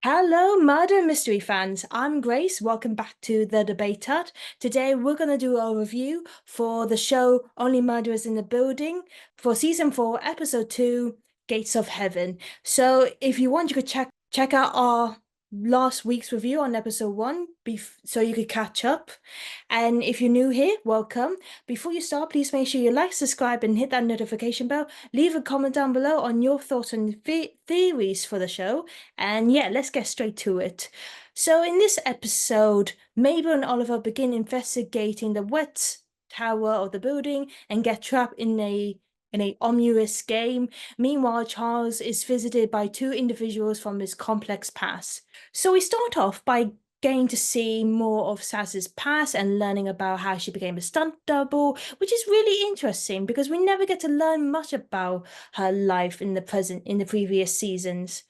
Hello, murder mystery fans. I'm Grace. Welcome back to the Debate Hut. Today, we're going to do a review for the show Only Murderers in the Building for season 4, episode 2, Gates of Heaven. So, if you want, you could check out our last week's review on episode 1 so you could catch up. And if you're new here, welcome. Before you start, please make sure you like, subscribe, and hit that notification bell. Leave a comment down below on your thoughts and theories for the show. And yeah, let's get straight to it. So, in this episode, Mabel and Oliver begin investigating the wet tower of the building and get trapped in a ominous game. Meanwhile, Charles is visited by two individuals from his complex past. So we start off by getting to see more of Saz's past and learning about how she became a stunt double, which is really interesting because we never get to learn much about her life in the previous seasons.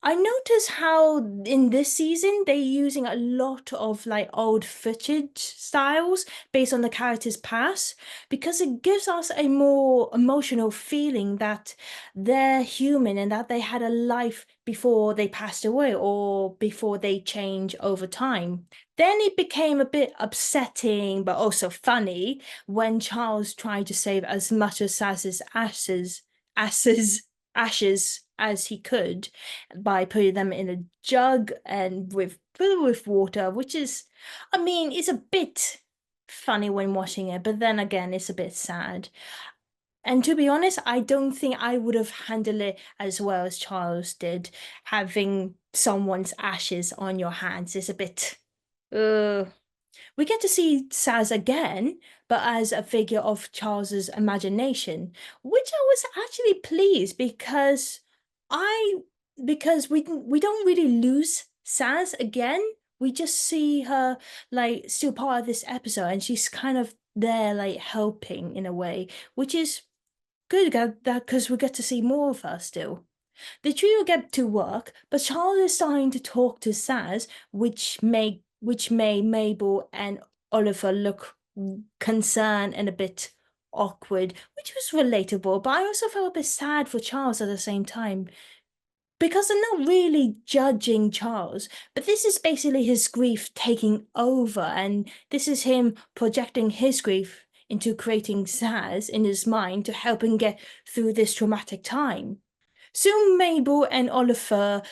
I notice how in this season they're using a lot of like old footage styles based on the character's past because it gives us a more emotional feeling that they're human and that they had a life before they passed away or before they change over time. Then it became a bit upsetting but also funny when Charles tried to save as much of Saz's ashes as he could by putting them in a jug and filled with water, which is, I mean, it's a bit funny when watching it, but then again, it's a bit sad. And to be honest, I don't think I would have handled it as well as Charles did. Having someone's ashes on your hands is a bit, uh, we get to see Saz again, but as a figure of Charles's imagination, which I was actually pleased I because we don't really lose Saz again. We just see her like still part of this episode, and she's kind of there like helping in a way, which is good that because we get to see more of her still. The trio get to work, but Charles is starting to talk to Saz, which made Mabel and Oliver look concerned and a bit awkward, which was relatable. But I also felt a bit sad for Charles at the same time because they're not really judging Charles, but this is basically his grief taking over, and this is him projecting his grief into creating Saz in his mind to help him get through this traumatic time. Soon Mabel and Oliver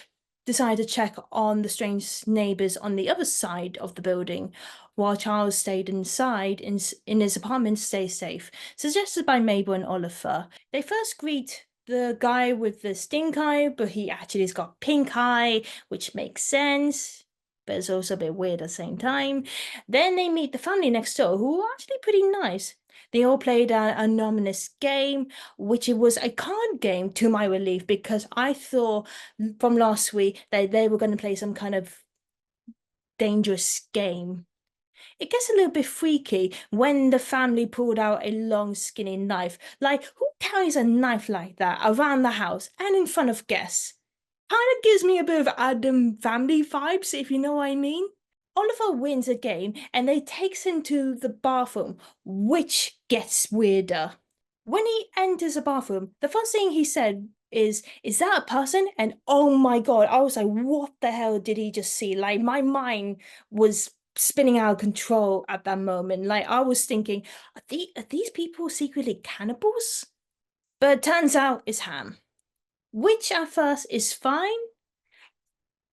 decide to check on the strange neighbors on the other side of the building, while Charles stayed inside in his apartment to stay safe, suggested by Mabel and Oliver. They first greet the guy with the stink eye, but he actually has got pink eye, which makes sense. But it's also a bit weird at the same time. Then they meet the family next door, who are actually pretty nice. They all played an anonymous game, which it was a card game to my relief because I thought from last week that they were going to play some kind of dangerous game. It gets a little bit freaky when the family pulled out a long, skinny knife. Like, who carries a knife like that around the house and in front of guests? Kind of gives me a bit of Adam family vibes, if you know what I mean. Oliver wins a game and they takes him to the bathroom, which gets weirder. When he enters the bathroom, the first thing he said is that a person? And oh my God, I was like, what the hell did he just see? Like, my mind was spinning out of control at that moment. Like, I was thinking, are these people secretly cannibals? But it turns out it's ham, which at first is fine.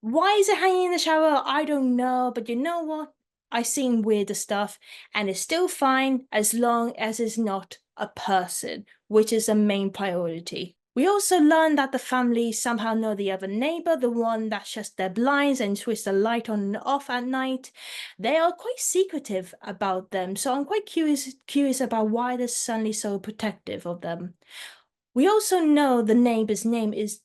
Why is it hanging in the shower? I don't know, but you know what? I've seen weirder stuff, and it's still fine as long as it's not a person, which is the main priority. We also learned that the family somehow know the other neighbor, the one that shuts their blinds and twists the light on and off at night. They are quite secretive about them, so I'm quite curious about why they're suddenly so protective of them. We also know the neighbor's name is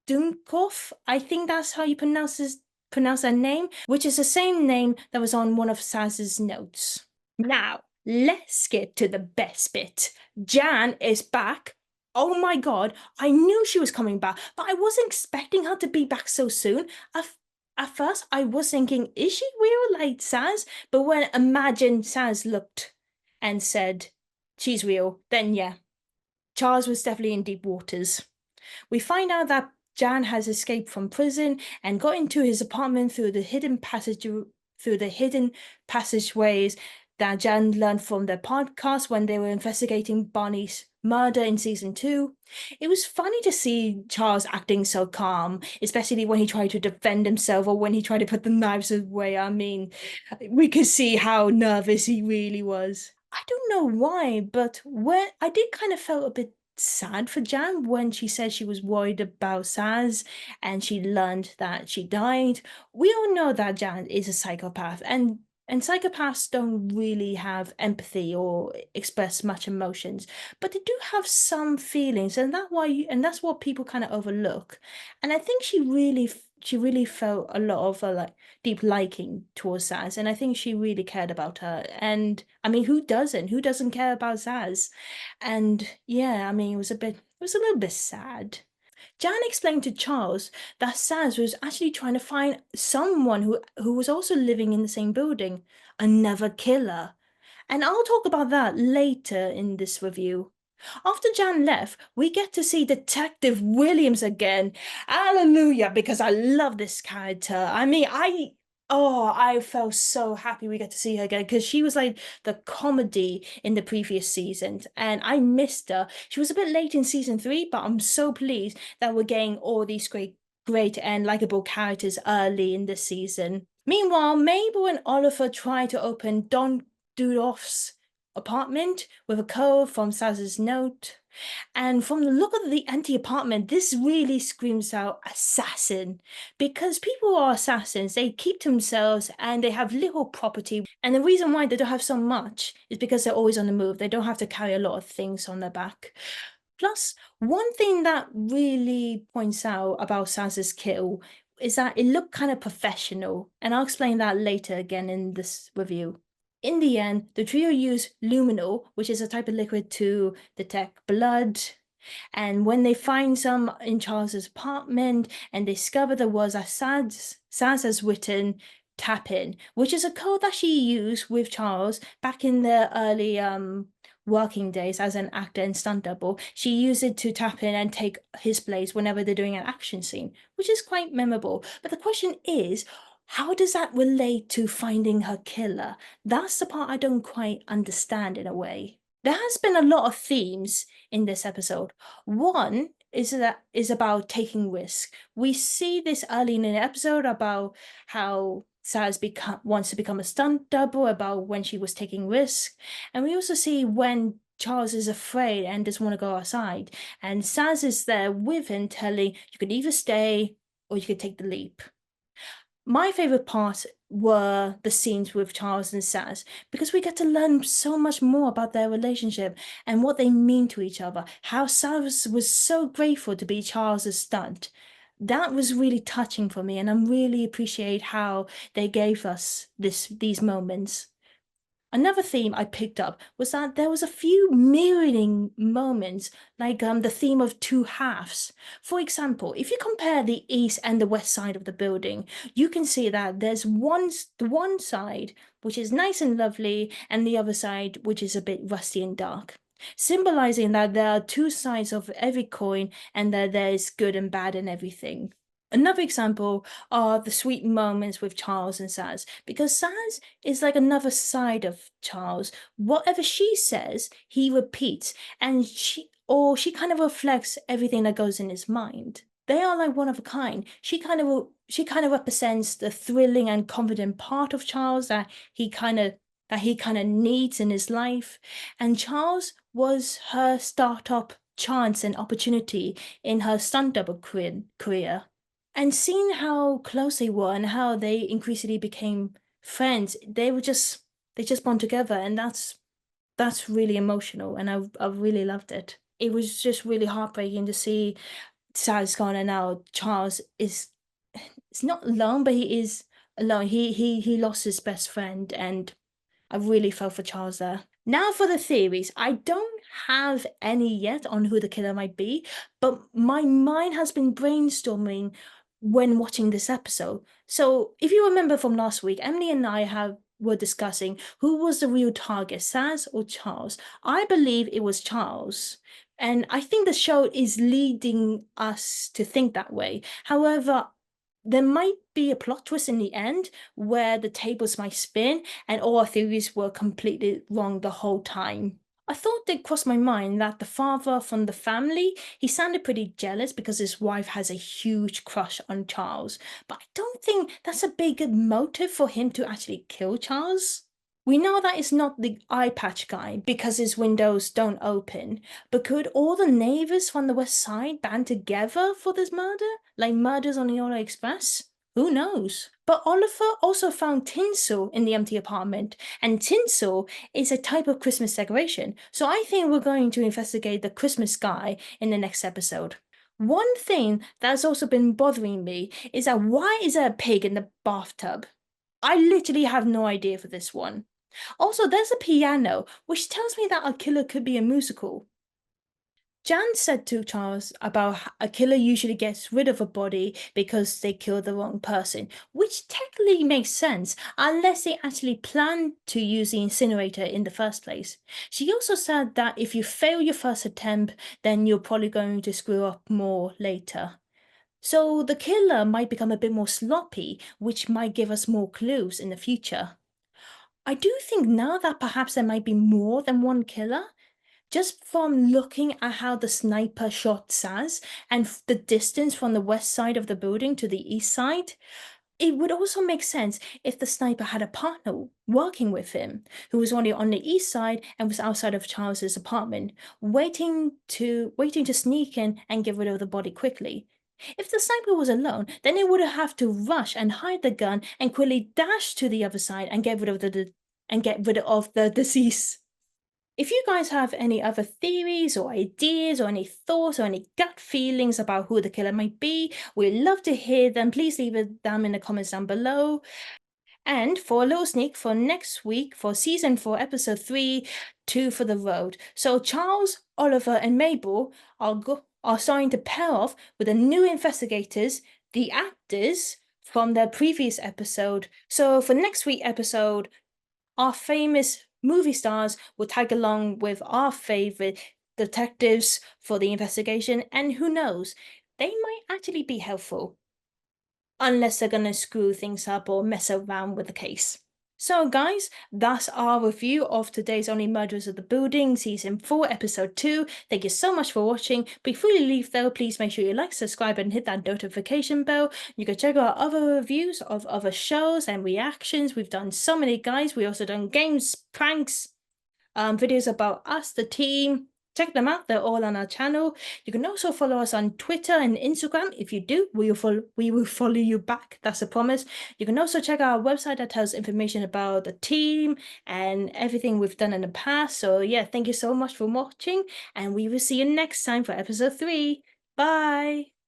Dunkov. I think that's how you pronounce that name, which is the same name that was on one of Saz's notes. Now, let's skip to the best bit. Jan is back. Oh my God, I knew she was coming back, but I wasn't expecting her to be back so soon. At first, I was thinking, is she real like Saz? But when Imagine Saz looked and said, she's real, then yeah, Charles was definitely in deep waters. We find out that Jan has escaped from prison and got into his apartment through the hidden passageways that Jan learned from their podcast when they were investigating Bonnie's murder in season 2. It was funny to see Charles acting so calm, especially when he tried to defend himself or when he tried to put the knives away. I mean, we could see how nervous he really was. I don't know why, but when I did kind of felt a bit sad for Jan when she said she was worried about Saz and she learned that she died. We all know that Jan is a psychopath, and psychopaths don't really have empathy or express much emotions, but they do have some feelings, and that's what people kind of overlook. And I think she really felt a lot of like deep liking towards Saz, and I think she really cared about her. And I mean, who doesn't? Who doesn't care about Saz? And yeah, I mean, it was a little bit sad. Jan explained to Charles that Saz was actually trying to find someone who was also living in the same building, another killer. And I'll talk about that later in this review. After Jan left, we get to see Detective Williams again. Hallelujah, because I love this character. I mean, I felt so happy we get to see her again because she was like the comedy in the previous seasons, and I missed her. She was a bit late in season 3, but I'm so pleased that we're getting all these great and likable characters early in this season. Meanwhile, Mabel and Oliver try to open Don Dudoff's apartment with a code from Saz's note. And from the look of the empty apartment, this really screams out assassin. Because people who are assassins, they keep to themselves and they have little property. And the reason why they don't have so much is because they're always on the move. They don't have to carry a lot of things on their back. Plus, one thing that really points out about Saz's kill is that it looked kind of professional. And I'll explain that later again in this review. In the end, the trio used luminol, which is a type of liquid to detect blood. And when they find some in Charles's apartment and discover there was a Saz has written tap in, which is a code that she used with Charles back in the early working days as an actor and stunt double. She used it to tap in and take his place whenever they're doing an action scene, which is quite memorable. But the question is, how does that relate to finding her killer? That's the part I don't quite understand in a way. There has been a lot of themes in this episode. One is about taking risk. We see this early in the episode about how wants to become a stunt double, about when she was taking risk. And we also see when Charles is afraid and doesn't want to go outside. And Saz is there with him telling, you can either stay or you can take the leap. My favorite part were the scenes with Charles and Saz because we get to learn so much more about their relationship and what they mean to each other. How Saz was so grateful to be Charles's stunt. That was really touching for me, and I really appreciate how they gave us these moments. Another theme I picked up was that there was a few mirroring moments, like the theme of two halves. For example, if you compare the east and the west side of the building, you can see that there's the one side which is nice and lovely, and the other side which is a bit rusty and dark, symbolizing that there are two sides of every coin and that there is good and bad in everything. Another example are the sweet moments with Charles and Saz, because Saz is like another side of Charles. Whatever she says, he repeats, and she kind of reflects everything that goes in his mind. They are like one of a kind. She kind of represents the thrilling and confident part of Charles that he kind of needs in his life. And Charles was her startup chance and opportunity in her stunt double career. And seeing how close they were and how they increasingly became friends, they just bond together, and that's really emotional, and I really loved it. It was just really heartbreaking to see Saz gone, and now Charles is it's not alone, but he is alone. He lost his best friend, and I really felt for Charles there. Now for the theories. I don't have any yet on who the killer might be, but my mind has been brainstorming when watching this episode. So if you remember from last week, Emily and I were discussing who was the real target, Saz or Charles. I believe it was Charles. And I think the show is leading us to think that way. However, there might be a plot twist in the end where the tables might spin and all our theories were completely wrong the whole time. I thought it crossed my mind that the father from the family, he sounded pretty jealous because his wife has a huge crush on Charles. But I don't think that's a big motive for him to actually kill Charles. We know that it's not the eye patch guy because his windows don't open, but could all the neighbors from the west side band together for this murder? Like murders on the Orient Express? Who knows? But Oliver also found tinsel in the empty apartment, and tinsel is a type of Christmas decoration, so I think we're going to investigate the Christmas guy in the next episode. One thing that's also been bothering me is that why is there a pig in the bathtub? I literally have no idea for this one. Also, there's a piano, which tells me that a killer could be a musical. Jan said to Charles about a killer usually gets rid of a body because they killed the wrong person, which technically makes sense unless they actually planned to use the incinerator in the first place. She also said that if you fail your first attempt, then you're probably going to screw up more later. So the killer might become a bit more sloppy, which might give us more clues in the future. I do think now that perhaps there might be more than one killer, just from looking at how the sniper shot Saz and the distance from the west side of the building to the east side. It would also make sense if the sniper had a partner working with him who was only on the east side and was outside of Charles's apartment, waiting to sneak in and get rid of the body quickly. If the sniper was alone, then they would have to rush and hide the gun and quickly dash to the other side and get rid of the deceased. If you guys have any other theories or ideas or any thoughts or any gut feelings about who the killer might be, we'd love to hear them. Please leave it down in the comments down below. And for a little sneak for next week for season 4, episode 3, Two for the Road. So Charles, Oliver, and Mabel are starting to pair off with the new investigators, the actors from their previous episode. So for next week episode, our famous movie stars will tag along with our favorite detectives for the investigation, and who knows, they might actually be helpful. Unless they're gonna screw things up or mess around with the case. So, guys, that's our review of today's Only Murderers of the Building, Season 4, Episode 2. Thank you so much for watching. Before you leave, though, please make sure you like, subscribe, and hit that notification bell. You can check out other reviews of other shows and reactions. We've done so many, guys. We also done games, pranks, videos about us, the team. Check them out. They're all on our channel. You can also follow us on Twitter and Instagram. If you do, we will follow you back. That's a promise. You can also check out our website that tells information about the team and everything we've done in the past. So yeah, thank you so much for watching, and we will see you next time for episode 3. Bye.